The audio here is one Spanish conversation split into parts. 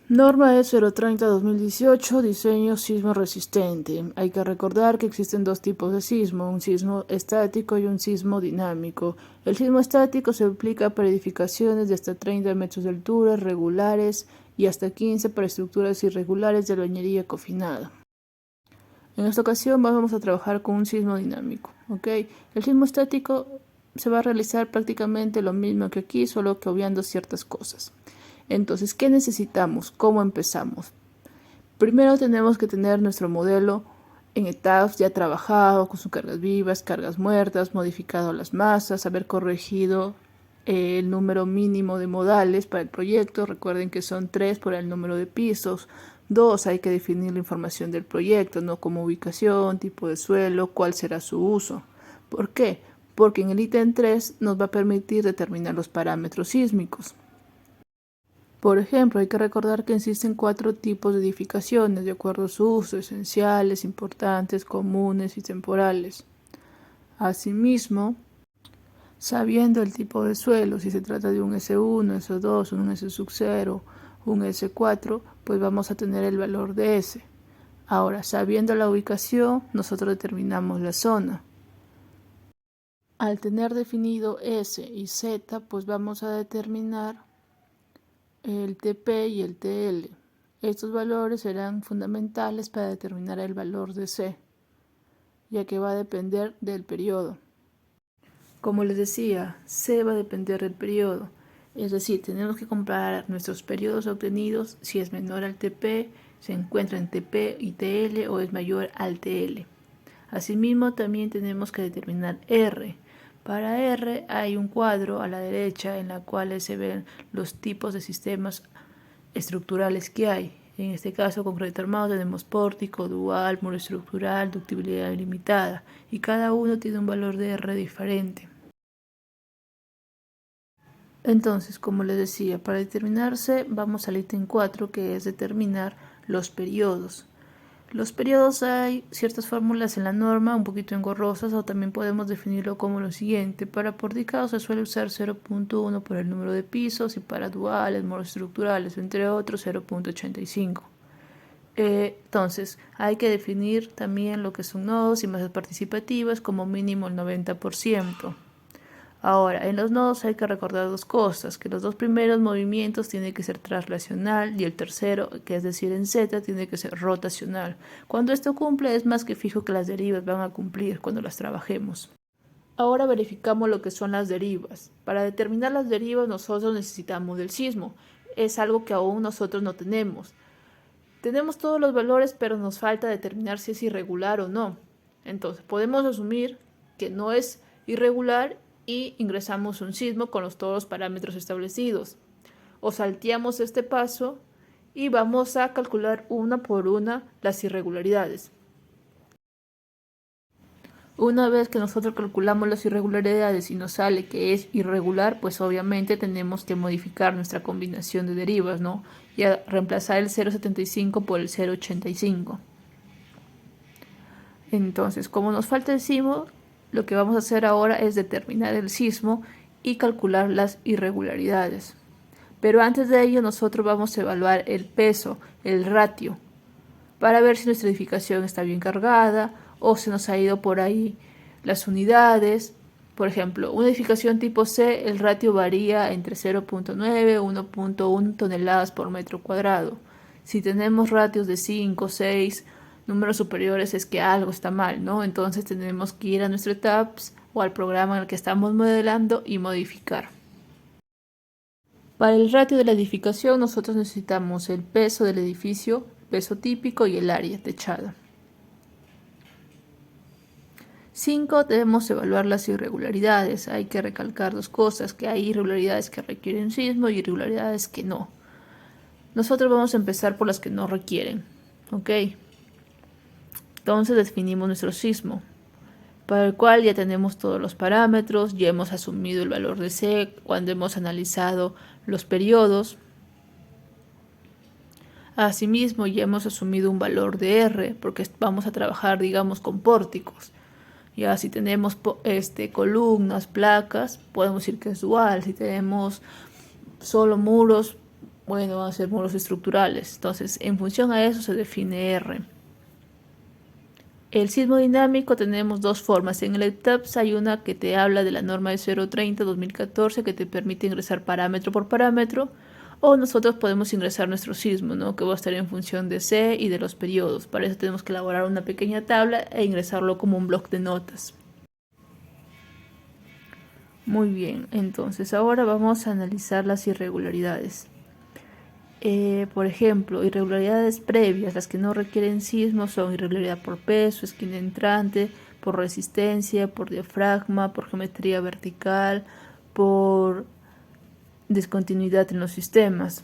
Norma E030-2018, diseño sismo resistente. Hay que recordar que existen dos tipos de sismo, un sismo estático y un sismo dinámico. El sismo estático se aplica para edificaciones de hasta 30 metros de altura, regulares, y hasta 15 para estructuras irregulares de albañilería confinada. En esta ocasión vamos a trabajar con un sismo dinámico, ¿ok? El sismo estático se va a realizar prácticamente lo mismo que aquí, solo que obviando ciertas cosas. Entonces, ¿qué necesitamos? ¿Cómo empezamos? Primero tenemos que tener nuestro modelo en etapas ya trabajado, con sus cargas vivas, cargas muertas, modificado las masas, haber corregido el número mínimo de modales para el proyecto. Recuerden que son 3 por el número de pisos. 2, hay que definir la información del proyecto, ¿no? Como ubicación, tipo de suelo, cuál será su uso. ¿Por qué? Porque en el ítem 3 nos va a permitir determinar los parámetros sísmicos. Por ejemplo, hay que recordar que existen 4 tipos de edificaciones de acuerdo a su uso: esenciales, importantes, comunes y temporales. Asimismo, sabiendo el tipo de suelo, si se trata de un S1, S2, un S0, un S4, pues vamos a tener el valor de S. Ahora, sabiendo la ubicación, nosotros determinamos la zona. Al tener definido S y Z, pues vamos a determinar el TP y el TL. Estos valores serán fundamentales para determinar el valor de C, ya que va a depender del periodo. Como les decía, C va a depender del periodo, es decir, tenemos que comparar nuestros periodos obtenidos. Si es menor al TP, se encuentra en TP y TL, o es mayor al TL. Asimismo, también tenemos que determinar R. Para R hay un cuadro a la derecha en la cual se ven los tipos de sistemas estructurales que hay. En este caso, concreto armado, tenemos pórtico, dual, muro estructural, ductibilidad ilimitada, y cada uno tiene un valor de R diferente. Entonces, como les decía, para determinarse vamos al ítem 4, que es determinar los periodos. Los periodos, hay ciertas fórmulas en la norma un poquito engorrosas, o también podemos definirlo como lo siguiente. Para pórticos se suele usar 0.1 por el número de pisos, y para duales, muros estructurales, entre otros, 0.85. Entonces, hay que definir también lo que son nodos y masas participativas, como mínimo el 90%. Ahora, en los nodos hay que recordar dos cosas: que los dos primeros movimientos tienen que ser translacional, y el tercero, que es decir en Z, tiene que ser rotacional. Cuando esto cumple, es más que fijo que las derivas van a cumplir cuando las trabajemos. Ahora verificamos lo que son las derivas. Para determinar las derivas nosotros necesitamos del sismo. Es algo que aún nosotros no tenemos. Tenemos todos los valores, pero nos falta determinar si es irregular o no. Entonces, podemos asumir que no es irregular y ingresamos un sismo con todos los parámetros establecidos. O salteamos este paso y vamos a calcular una por una las irregularidades. Una vez que nosotros calculamos las irregularidades y nos sale que es irregular, pues obviamente tenemos que modificar nuestra combinación de derivas, ¿no? Y a reemplazar el 0.75 por el 0.85. Entonces, como nos falta el sismo, lo que vamos a hacer ahora es determinar el sismo y calcular las irregularidades. Pero antes de ello, nosotros vamos a evaluar el peso, el ratio, para ver si nuestra edificación está bien cargada o se nos ha ido por ahí las unidades. Por ejemplo, una edificación tipo C, el ratio varía entre 0.9 y 1.1 toneladas por metro cuadrado. Si tenemos ratios de 5, 6, números superiores, es que algo está mal, ¿no? Entonces tenemos que ir a nuestro TAPS o al programa en el que estamos modelando y modificar. Para el ratio de la edificación nosotros necesitamos el peso del edificio, peso típico, y el área techada. 5. Debemos evaluar las irregularidades. Hay que recalcar dos cosas: que hay irregularidades que requieren sismo y irregularidades que no. Nosotros vamos a empezar por las que no requieren, ¿ok? Entonces definimos nuestro sismo, para el cual ya tenemos todos los parámetros, ya hemos asumido el valor de C cuando hemos analizado los periodos. Asimismo, ya hemos asumido un valor de R, porque vamos a trabajar, digamos, con pórticos. Ya si tenemos columnas, placas, podemos decir que es dual. Si tenemos solo muros, Bueno, van a ser módulos estructurales. Entonces, en función a eso se define R. El sismo dinámico tenemos dos formas. En el ETAPS hay una que te habla de la norma de 030-2014 que te permite ingresar parámetro por parámetro, o nosotros podemos ingresar nuestro sismo, ¿no? Que va a estar en función de C y de los periodos. Para eso tenemos que elaborar una pequeña tabla e ingresarlo como un bloc de notas. Muy bien, entonces ahora vamos a analizar las irregularidades. Por ejemplo, irregularidades previas, las que no requieren sismo, son irregularidad por peso, esquina entrante, por resistencia, por diafragma, por geometría vertical, por discontinuidad en los sistemas.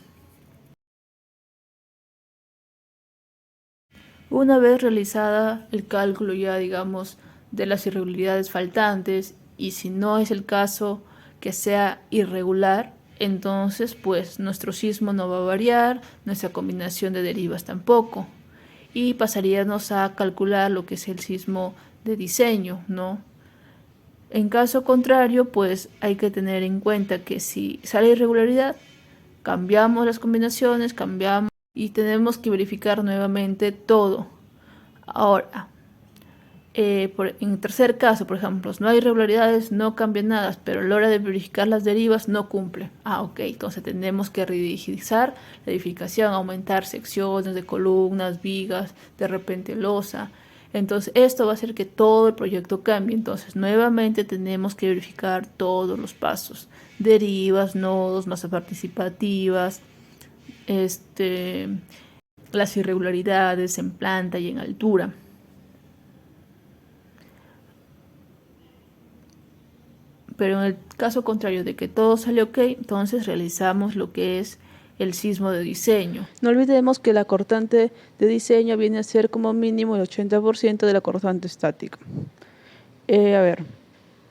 Una vez realizada el cálculo ya digamos de las irregularidades faltantes, y si no es el caso que sea irregular, entonces pues nuestro sismo no va a variar, nuestra combinación de derivas tampoco, y pasaríamos a calcular lo que es el sismo de diseño, ¿no? En caso contrario, pues hay que tener en cuenta que si sale irregularidad, cambiamos las combinaciones, cambiamos y tenemos que verificar nuevamente todo. Ahora, en tercer caso, por ejemplo, no hay irregularidades, no cambia nada, pero a la hora de verificar las derivas no cumple. Ok, entonces tenemos que rigidizar la edificación, aumentar secciones de columnas, vigas, de repente losa. Entonces esto va a hacer que todo el proyecto cambie. Entonces nuevamente tenemos que verificar todos los pasos. Derivas, nodos, masas participativas, las irregularidades en planta y en altura. Pero en el caso contrario de que todo sale ok, entonces realizamos lo que es el sismo de diseño. No olvidemos que la cortante de diseño viene a ser como mínimo el 80% de la cortante estática.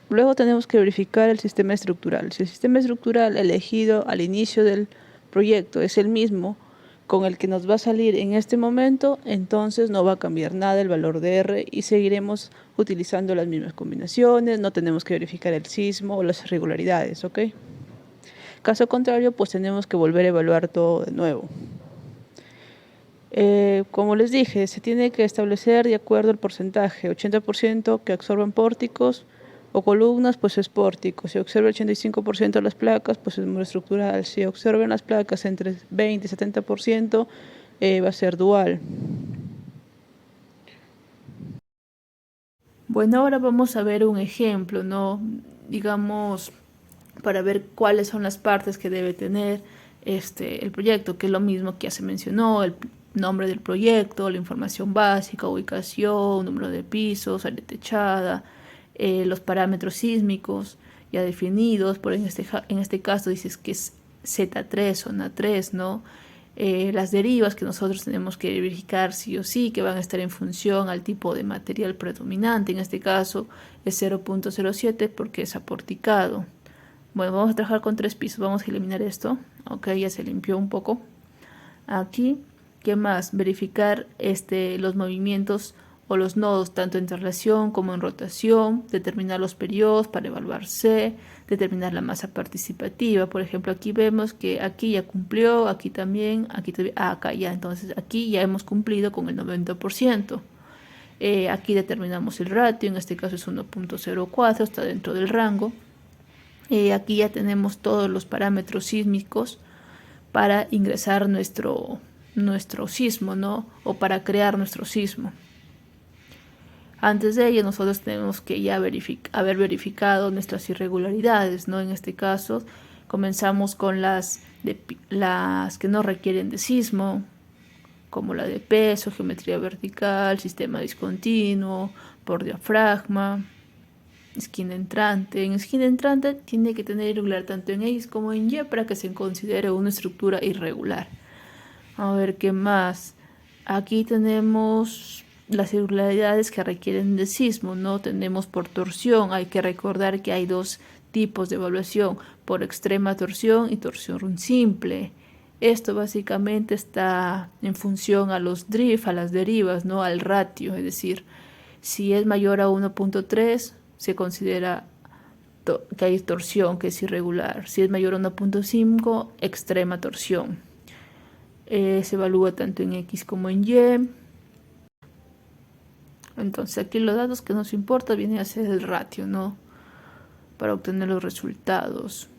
Luego tenemos que verificar el sistema estructural. Si el sistema estructural elegido al inicio del proyecto es el mismo con el que nos va a salir en este momento, entonces no va a cambiar nada el valor de R y seguiremos utilizando las mismas combinaciones, no tenemos que verificar el sismo o las irregularidades, ¿ok? Caso contrario, pues tenemos que volver a evaluar todo de nuevo. Como les dije, se tiene que establecer de acuerdo al porcentaje, 80% que absorben pórticos o columnas, pues es pórtico. Si observa el 85% de las placas, pues es muro estructural. Si observan las placas entre 20 y 70%, va a ser dual. Bueno, ahora vamos a ver un ejemplo, ¿no? Digamos, para ver cuáles son las partes que debe tener el proyecto, que es lo mismo que ya se mencionó, el nombre del proyecto, la información básica, ubicación, número de pisos, área techada, los parámetros sísmicos ya definidos, por en este caso dices que es Z3, zona 3, ¿no? Las derivas que nosotros tenemos que verificar sí o sí, que van a estar en función al tipo de material predominante, en este caso es 0.07 porque es aporticado. Bueno, vamos a trabajar con 3 pisos, vamos a eliminar esto, ok, ya se limpió un poco. Aquí, ¿qué más? Verificar los movimientos o los nodos tanto en traslación como en rotación, determinar los periodos para evaluar C, determinar la masa participativa. Por ejemplo, aquí vemos que aquí ya cumplió, aquí también, acá ya. Entonces aquí ya hemos cumplido con el 90%. Aquí determinamos el ratio, en este caso es 1.04, está dentro del rango. Aquí ya tenemos todos los parámetros sísmicos para ingresar nuestro sismo, ¿no? O para crear nuestro sismo. Antes de ello nosotros tenemos que ya haber verificado nuestras irregularidades, ¿no? En este caso comenzamos con las que no requieren de sismo, como la de peso, geometría vertical, sistema discontinuo, por diafragma, esquina entrante. En esquina entrante tiene que tener irregular tanto en X como en Y para que se considere una estructura irregular. A ver qué más. Aquí tenemos las irregularidades que requieren de sismo, no tenemos por torsión. Hay que recordar que hay dos tipos de evaluación, por extrema torsión y torsión simple. Esto básicamente está en función a los drift, a las derivas, no al ratio, es decir, si es mayor a 1.3 se considera que hay torsión, que es irregular. Si es mayor a 1.5, extrema torsión. Se evalúa tanto en X como en Y. Entonces aquí los datos que nos importa viene a ser el ratio, ¿no? Para obtener los resultados.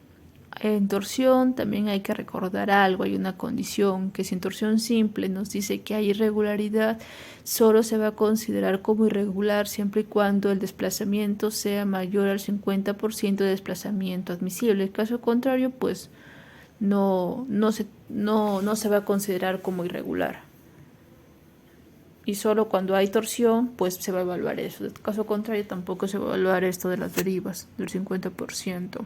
En torsión también hay que recordar algo, hay una condición que si en torsión simple nos dice que hay irregularidad, solo se va a considerar como irregular siempre y cuando el desplazamiento sea mayor al 50% de desplazamiento admisible. En caso contrario, pues no se va a considerar como irregular. Y solo cuando hay torsión, pues se va a evaluar eso. En caso contrario, tampoco se va a evaluar esto de las derivas del 50%.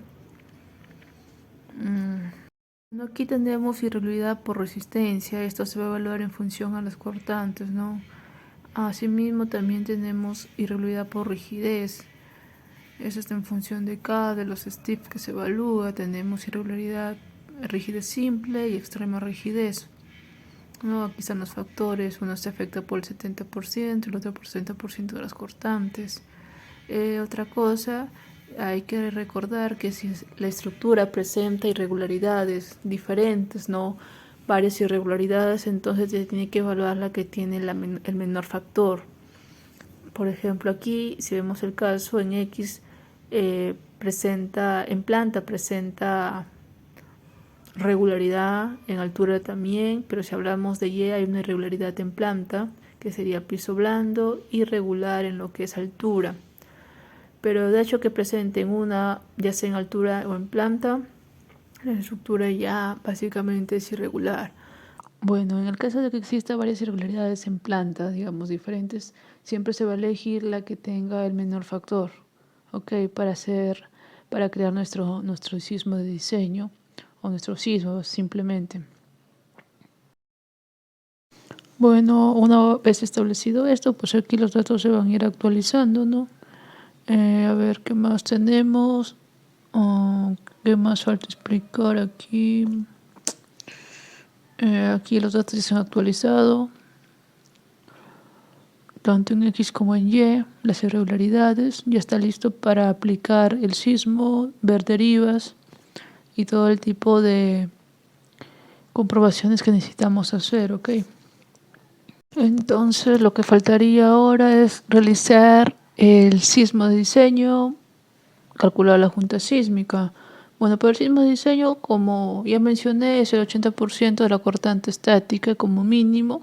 Aquí tenemos irregularidad por resistencia. Esto se va a evaluar en función a las cortantes, ¿no? Asimismo, también tenemos irregularidad por rigidez. Eso está en función de cada de los steps que se evalúa. Tenemos irregularidad, rigidez simple y extrema rigidez. No, aquí están los factores, uno se afecta por el 70% y el otro por el 60% de las cortantes. Otra cosa, hay que recordar que si la estructura presenta irregularidades diferentes, no varias irregularidades, entonces se tiene que evaluar la que tiene el menor factor. Por ejemplo, aquí, si vemos el caso en X, en planta presenta regularidad, en altura también, pero si hablamos de Y hay una irregularidad en planta, que sería piso blando, irregular en lo que es altura. Pero de hecho que presenten una, ya sea en altura o en planta, la estructura ya básicamente es irregular. Bueno, en el caso de que exista varias irregularidades en planta, digamos diferentes, siempre se va a elegir la que tenga el menor factor, ¿ok? Para crear nuestro sismo de diseño o nuestro sismo simplemente. Bueno, una vez establecido esto, pues aquí los datos se van a ir actualizando, ¿no? A ver qué más tenemos. ¿Qué más falta explicar aquí? Aquí los datos se han actualizado, tanto en X como en Y, las irregularidades. Ya está listo para aplicar el sismo, ver derivas y todo el tipo de comprobaciones que necesitamos hacer, ¿ok? Entonces lo que faltaría ahora es realizar el sismo de diseño, calcular la junta sísmica. Bueno, para el sismo de diseño, como ya mencioné, es el 80% de la cortante estática como mínimo,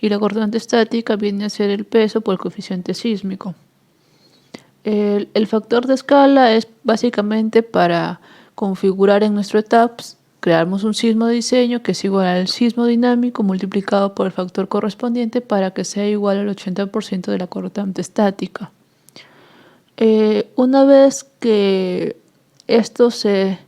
y la cortante estática viene a ser el peso por el coeficiente sísmico. El factor de escala es básicamente para configurar en nuestro ETAPS, creamos un sismo de diseño que es igual al sismo dinámico multiplicado por el factor correspondiente para que sea igual al 80% de la cortante estática. Una vez que esto se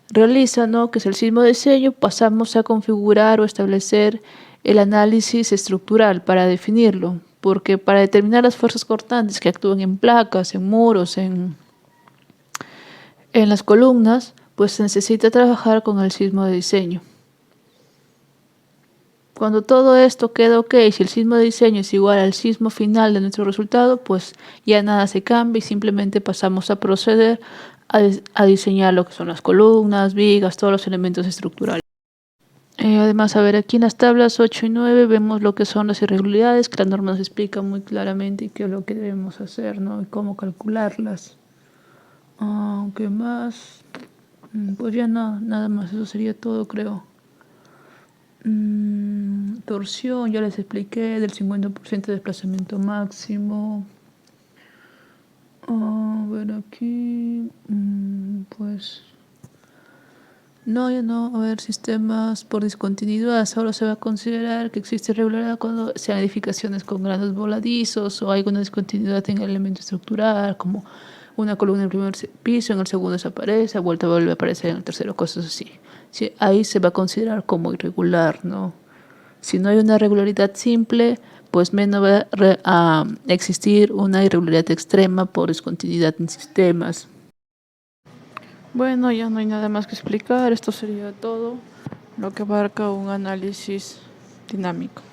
realiza, ¿no?, que es el sismo de diseño, pasamos a configurar o establecer el análisis estructural para definirlo, porque para determinar las fuerzas cortantes que actúan en placas, en muros, en las columnas, pues se necesita trabajar con el sismo de diseño. Cuando todo esto queda ok, si el sismo de diseño es igual al sismo final de nuestro resultado, pues ya nada se cambia y simplemente pasamos a proceder a diseñar lo que son las columnas, vigas, todos los elementos estructurales. Además, a ver, aquí en las tablas 8 y 9 vemos lo que son las irregularidades, que la norma nos explica muy claramente qué es lo que debemos hacer, ¿no?, y cómo calcularlas. ¿Qué más? Pues ya no, nada más, eso sería todo, creo. Torsión, ya les expliqué, del 50% de desplazamiento máximo. A ver aquí, pues no, ya no. A ver, sistemas por discontinuidad, solo se va a considerar que existe irregularidad cuando sean edificaciones con granos voladizos o hay alguna discontinuidad en el elemento estructural, como una columna en el primer piso, en el segundo desaparece, vuelve a aparecer en el tercero, cosas así. Sí, ahí se va a considerar como irregular, ¿no? Si no hay una regularidad simple, pues menos va a existir una irregularidad extrema por discontinuidad en sistemas. Bueno, ya no hay nada más que explicar, esto sería todo lo que abarca un análisis dinámico.